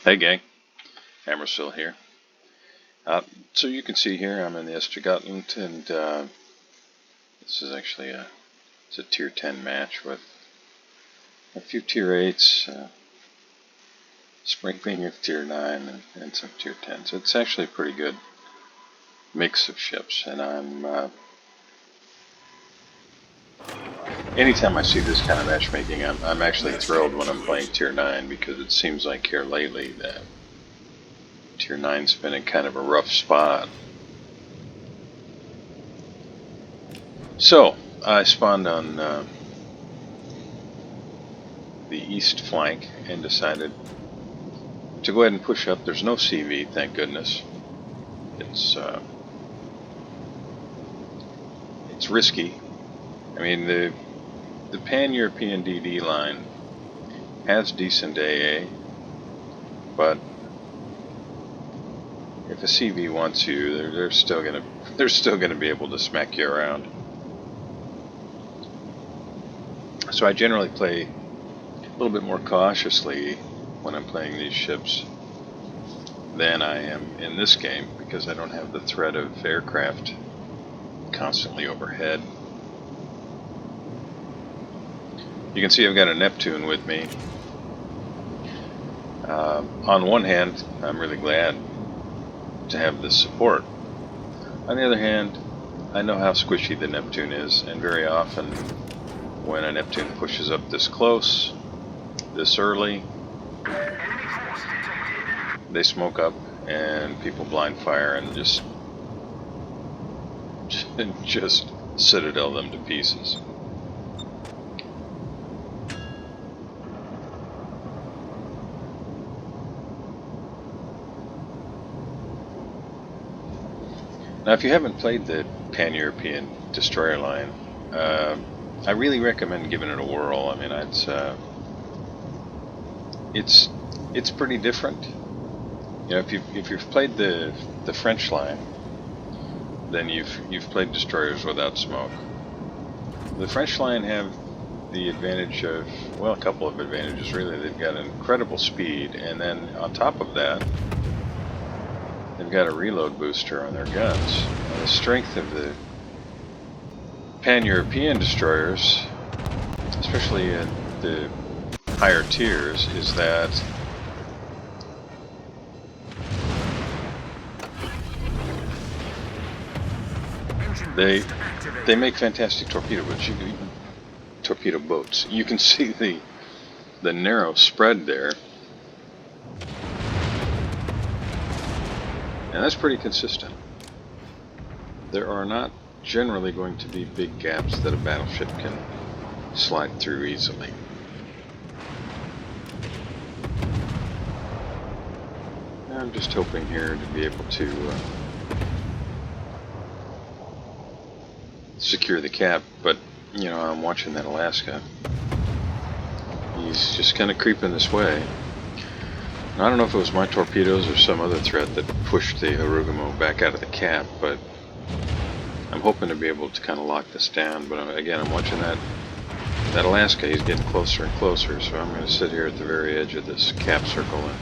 Hey gang, Hammersville here. So you can see here I'm in the Östergötland, and this is actually it's a tier 10 match with a few tier 8s, sprinkling of tier 9 and some tier 10s. So it's actually a pretty good mix of ships, and anytime I see this kind of matchmaking, I'm actually thrilled when I'm playing tier 9, because it seems like here lately that tier 9's been in kind of a rough spot. So I spawned on the east flank and decided to go ahead and push up. There's no CV, thank goodness. It's risky. I mean, the Pan-European DD line has decent AA, but if a CV wants you, they're still gonna be able to smack you around. So I generally play a little bit more cautiously when I'm playing these ships than I am in this game, because I don't have the threat of aircraft constantly overhead. You can see I've got a Neptune with me. On one hand, I'm really glad to have this support. On the other hand, I know how squishy the Neptune is, and very often when a Neptune pushes up this close, this early, they smoke up and people blind fire and just citadel them to pieces. Now, if you haven't played the Pan-European destroyer line, I really recommend giving it a whirl. I mean, it's pretty different. You know, if you've played the French line, then you've played destroyers without smoke. The French line have the advantage of, well, a couple of advantages really. They've got incredible speed, and then on top of that, they've got a reload booster on their guns. Now, the strength of the Pan-European destroyers, especially at the higher tiers, is that they make fantastic torpedo boats. You can see the narrow spread there. And that's pretty consistent. There are not generally going to be big gaps that a battleship can slide through easily. I'm just hoping here to be able to secure the cap, but you know, I'm watching that Alaska. He's just kind of creeping this way. I don't know if it was my torpedoes or some other threat that pushed the Harugumo back out of the cap, but I'm hoping to be able to kind of lock this down. But again, I'm watching that Alaska. He's getting closer and closer, so I'm going to sit here at the very edge of this cap circle and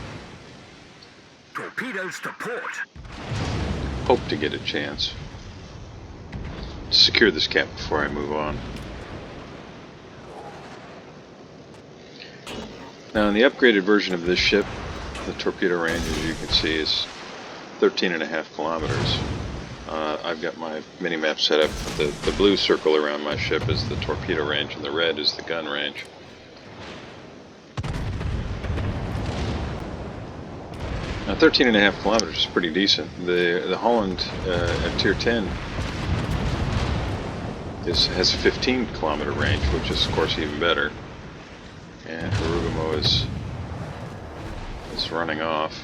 torpedoes to port. Hope to get a chance to secure this cap before I move on. Now, in the upgraded version of this ship, the torpedo range, as you can see, is 13.5 kilometers. I've got my mini-map set up. The blue circle around my ship is the torpedo range, and the red is the gun range. Now, 13.5 kilometers is pretty decent. The Holland at tier 10 has a 15-kilometer range, which is, of course, even better. And Harugumo is running off.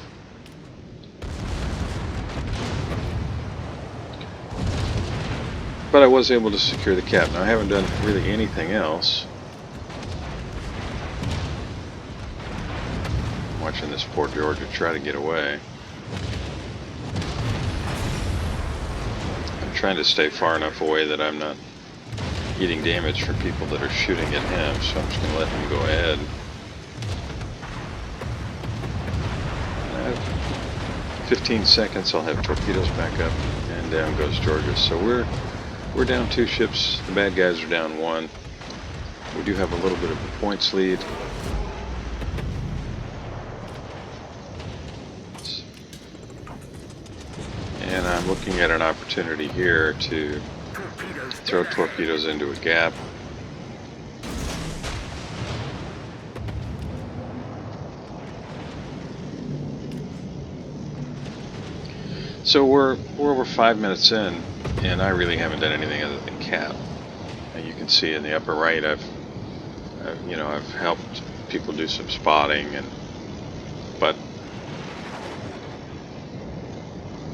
But I was able to secure the cap. Now, I haven't done really anything else. I'm watching this poor Georgia try to get away. I'm trying to stay far enough away that I'm not eating damage from people that are shooting at him, so I'm just going to let him go ahead. 15 seconds, I'll have torpedoes back up, and down goes Georgia. So we're down 2 ships. The bad guys are down 1. We do have a little bit of a points lead. And I'm looking at an opportunity here to throw torpedoes into a gap. So we're over 5 minutes in, and I really haven't done anything other than cap. And you can see in the upper right, I've helped people do some spotting, but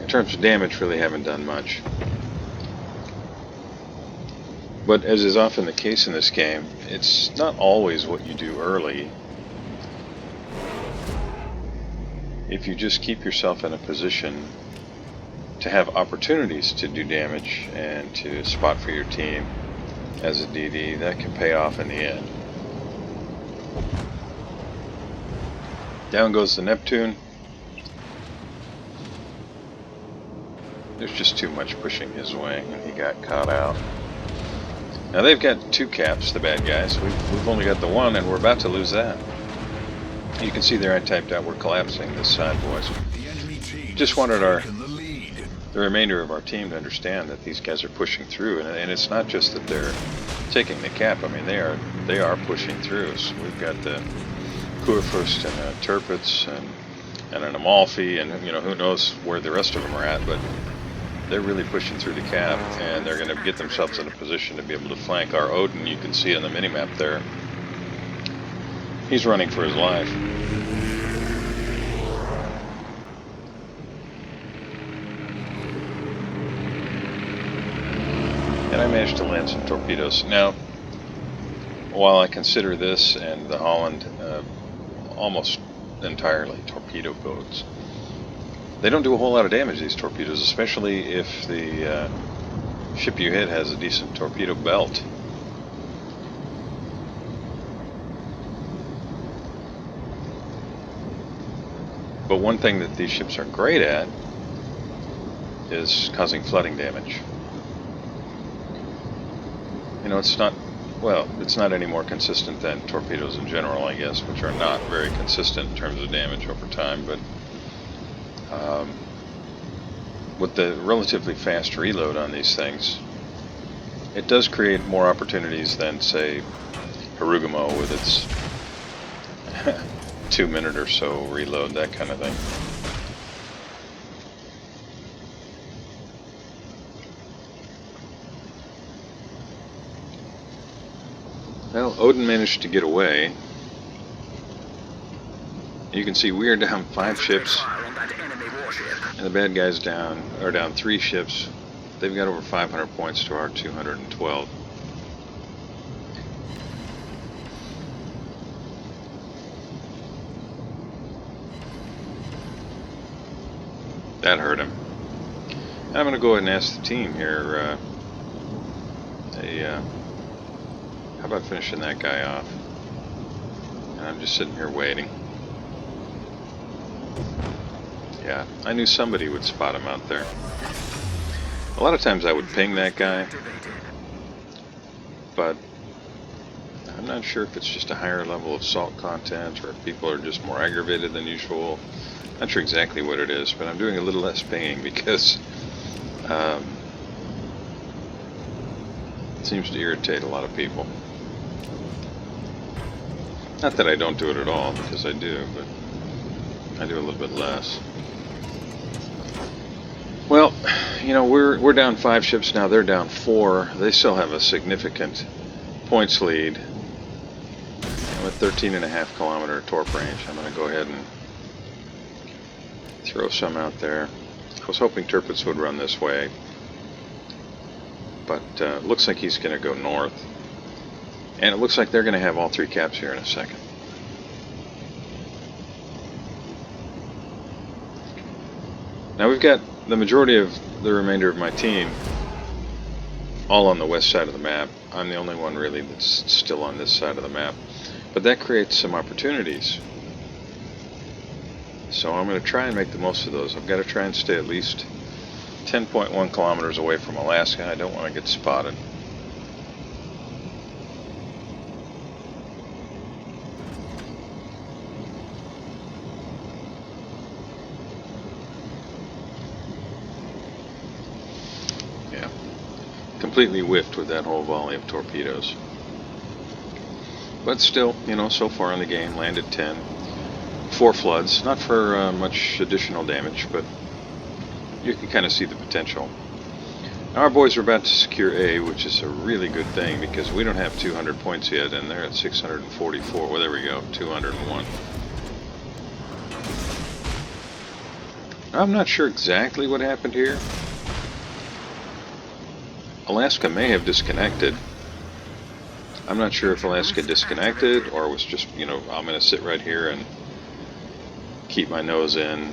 in terms of damage, really haven't done much. But as is often the case in this game, it's not always what you do early. If you just keep yourself in a position to have opportunities to do damage and to spot for your team as a DD, that can pay off in the end. Down goes the Neptune. There's just too much pushing his way, and he got caught out. Now they've got 2 caps, the bad guys. We've only got the 1, and we're about to lose that. You can see there I typed out, we're collapsing this side, boys. Just wanted the remainder of our team to understand that these guys are pushing through, and it's not just that they're taking the cap. I mean, they are pushing through. So we've got the Kurfürst and Tirpitz and an Amalfi, and who knows where the rest of them are at, but they're really pushing through the cap, and they're going to get themselves in a position to be able to flank our Odin. You can see on the minimap there, he's running for his life. And I managed to land some torpedoes. Now, while I consider this and the Holland almost entirely torpedo boats, they don't do a whole lot of damage, these torpedoes, especially if the ship you hit has a decent torpedo belt. But one thing that these ships are great at is causing flooding damage. It's not any more consistent than torpedoes in general, I guess, which are not very consistent in terms of damage over time, but with the relatively fast reload on these things, it does create more opportunities than, say, Harugumo with its 2-minute or so reload, that kind of thing. Well, Odin managed to get away. You can see we are down 5 ships, and the bad guys are down 3 ships. They've got over 500 points to our 212. That hurt him. And I'm going to go ahead and ask the team here, how about finishing that guy off? And I'm just sitting here waiting. Yeah, I knew somebody would spot him out there. A lot of times I would ping that guy, but I'm not sure if it's just a higher level of salt content or if people are just more aggravated than usual. Not sure exactly what it is, but I'm doing a little less pinging because it seems to irritate a lot of people. Not that I don't do it at all, because I do, but I do a little bit less. Well, we're down 5 ships now. They're down 4. They still have a significant points lead. And with 13.5 kilometer torp range, I'm going to go ahead and throw some out there. I was hoping Tirpitz would run this way, but looks like he's going to go north. And it looks like they're going to have all 3 caps here in a second. Now we've got the majority of the remainder of my team all on the west side of the map. I'm the only one really that's still on this side of the map. But that creates some opportunities. So I'm going to try and make the most of those. I've got to try and stay at least 10.1 kilometers away from Alaska. I don't want to get spotted. Yeah, completely whiffed with that whole volley of torpedoes. But still, you know, so far in the game, landed 10. 4 floods, not for much additional damage, but you can kind of see the potential. Now our boys are about to secure A, which is a really good thing because we don't have 200 points yet, and they're at 644. Well, there we go, 201. I'm not sure exactly what happened here. Alaska may have disconnected. I'm not sure if Alaska disconnected or was just, you know, I'm going to sit right here and keep my nose in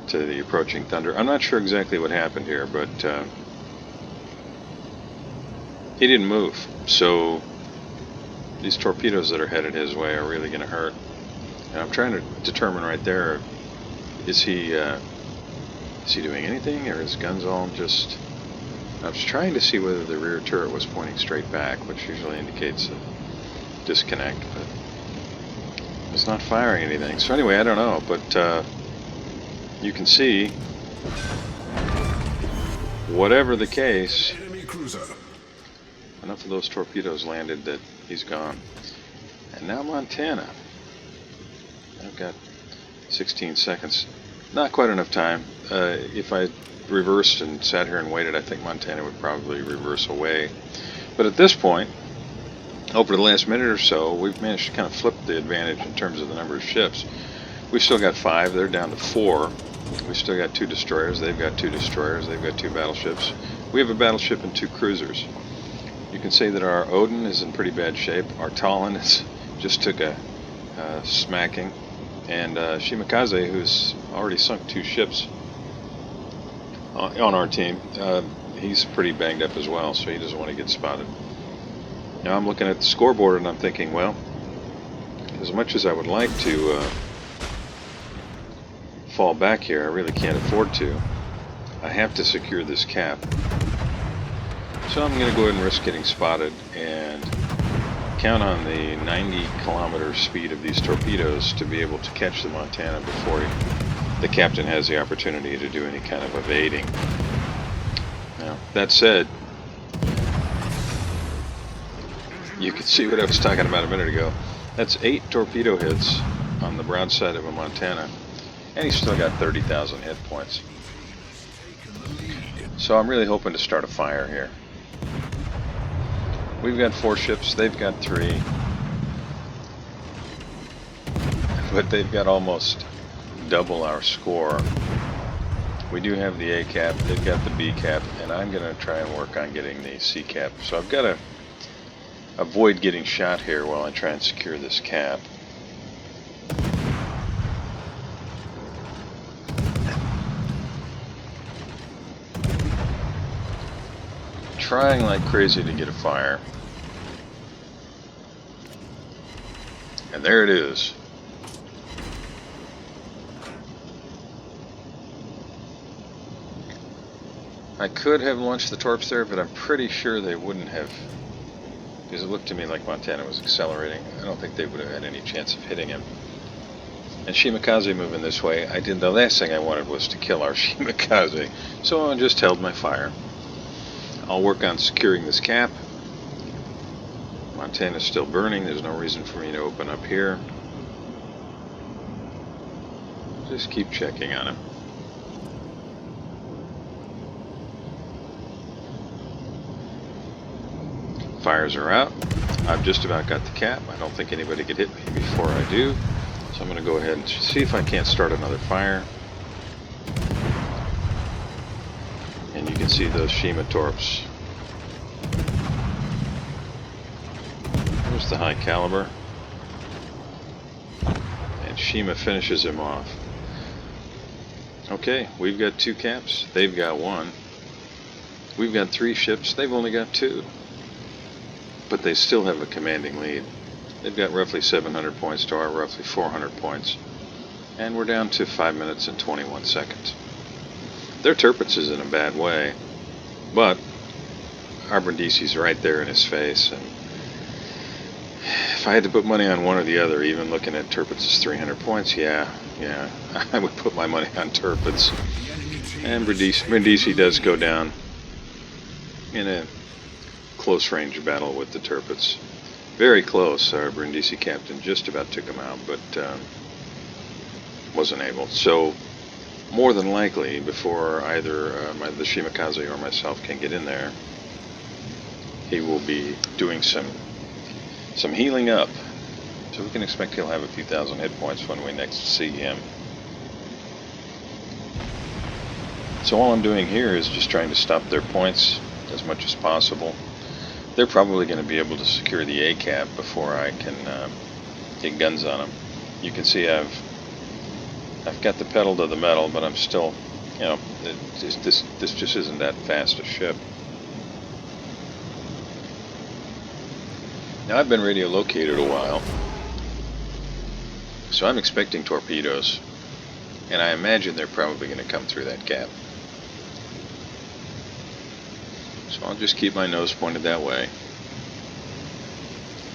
to the approaching thunder. I'm not sure exactly what happened here, but he didn't move. So these torpedoes that are headed his way are really going to hurt. And I'm trying to determine right there, is he doing anything, or his guns all just... I was trying to see whether the rear turret was pointing straight back, which usually indicates a disconnect, but it's not firing anything. So anyway, I don't know, but you can see, whatever the case, enough of those torpedoes landed that he's gone. And now Montana. I've got 16 seconds. Not quite enough time. If I reversed and sat here and waited, I think Montana would probably reverse away. But at this point, over the last minute or so, we've managed to kind of flip the advantage in terms of the number of ships. We've still got 5, they're down to 4. We've still got 2 destroyers, they've got 2 destroyers, they've got 2 battleships. We have a battleship and 2 cruisers. You can say that our Odin is in pretty bad shape. Our Talon just took a smacking. And Shimakaze, who's already sunk 2 ships on our team, he's pretty banged up as well, so he doesn't want to get spotted. Now I'm looking at the scoreboard and I'm thinking, well, as much as I would like to fall back here, I really can't afford to. I have to secure this cap. So I'm going to go ahead and risk getting spotted and count on the 90 kilometer speed of these torpedoes to be able to catch the Montana before the captain has the opportunity to do any kind of evading. Now, that said, you can see what I was talking about a minute ago. That's 8 torpedo hits on the broadside of a Montana, and he's still got 30,000 hit points. So I'm really hoping to start a fire here. We've got 4 ships, they've got 3, but they've got almost double our score. We do have the A cap, they've got the B cap, and I'm going to try and work on getting the C cap. So I've got to avoid getting shot here while I try and secure this cap. Trying like crazy to get a fire. And there it is. I could have launched the torps there, but I'm pretty sure they wouldn't have, because it looked to me like Montana was accelerating. I don't think they would have had any chance of hitting him. And Shimakaze moving this way, the last thing I wanted was to kill our Shimakaze, so I just held my fire. I'll work on securing this cap. Montana's still burning, there's no reason for me to open up here. Just keep checking on him. Fires are out. I've just about got the cap. I don't think anybody could hit me before I do. So I'm going to go ahead and see if I can't start another fire. And you can see those Shima torps. There's the high caliber. And Shima finishes him off. Okay, we've got 2 caps. They've got 1. We've got 3 ships. They've only got 2. But they still have a commanding lead. They've got roughly 700 points to our roughly 400 points. And we're down to 5 minutes and 21 seconds. Their Tirpitz is in a bad way, but our Brindisi's right there in his face, and if I had to put money on one or the other, even looking at Tirpitz's 300 points, yeah, I would put my money on Tirpitz. And Brindisi does go down in a close range battle with the Tirpitz. Very close. Our Brindisi captain just about took him out, but wasn't able. So more than likely, before either the Shimakaze or myself can get in there, he will be doing some healing up. So we can expect he'll have a few thousand hit points when we next see him. So all I'm doing here is just trying to stop their points as much as possible. They're probably going to be able to secure the A cap before I can get guns on them. You can see I've got the pedal to the metal, but I'm still, this just isn't that fast a ship. Now I've been radio located a while, so I'm expecting torpedoes, and I imagine they're probably going to come through that gap. So I'll just keep my nose pointed that way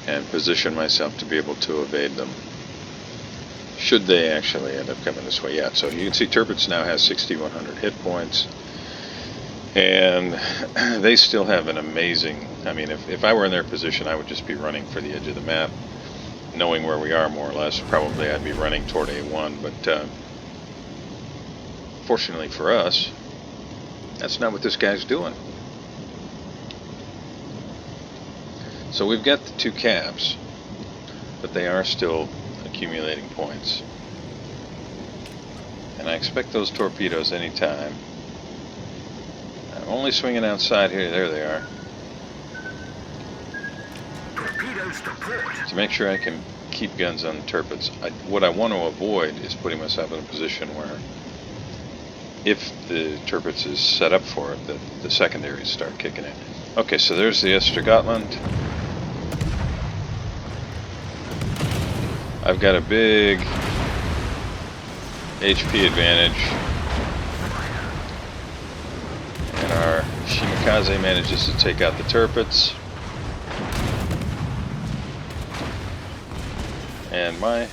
and position myself to be able to evade them should they actually end up coming this way. Yeah, so you can see Tirpitz now has 6,100 hit points, and they still have an amazing, I mean, if I were in their position, I would just be running for the edge of the map, knowing where we are more or less. Probably I'd be running toward A1, but fortunately for us, that's not what this guy's doing. So we've got the two caps, but they are still accumulating points. And I expect those torpedoes anytime. I'm only swinging outside here. There they are. Torpedoes to port. To make sure I can keep guns on the Tirpitz. What I want to avoid is putting myself in a position where, if the Tirpitz is set up for it, that the secondaries start kicking in. Okay, so there's the Östergötland. I've got a big HP advantage, and our Shimakaze manages to take out the Tirpitz, and my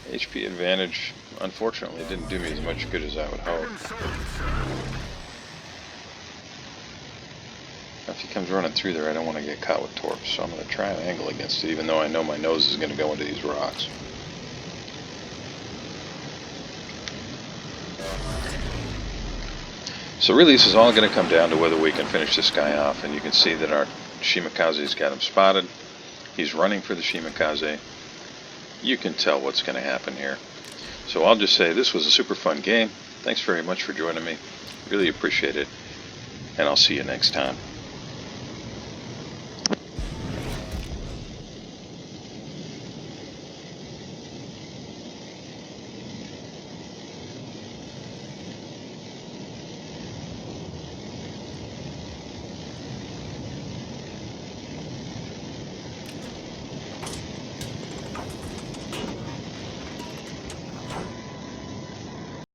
HP advantage unfortunately didn't do me as much good as I would hope. If he comes running through there, I don't want to get caught with torps, so I'm going to try and angle against it, even though I know my nose is going to go into these rocks. So really this is all going to come down to whether we can finish this guy off, and you can see that our Shimakaze's got him spotted. He's running for the Shimakaze. You can tell what's going to happen here. So I'll just say this was a super fun game. Thanks very much for joining me. Really appreciate it, and I'll see you next time.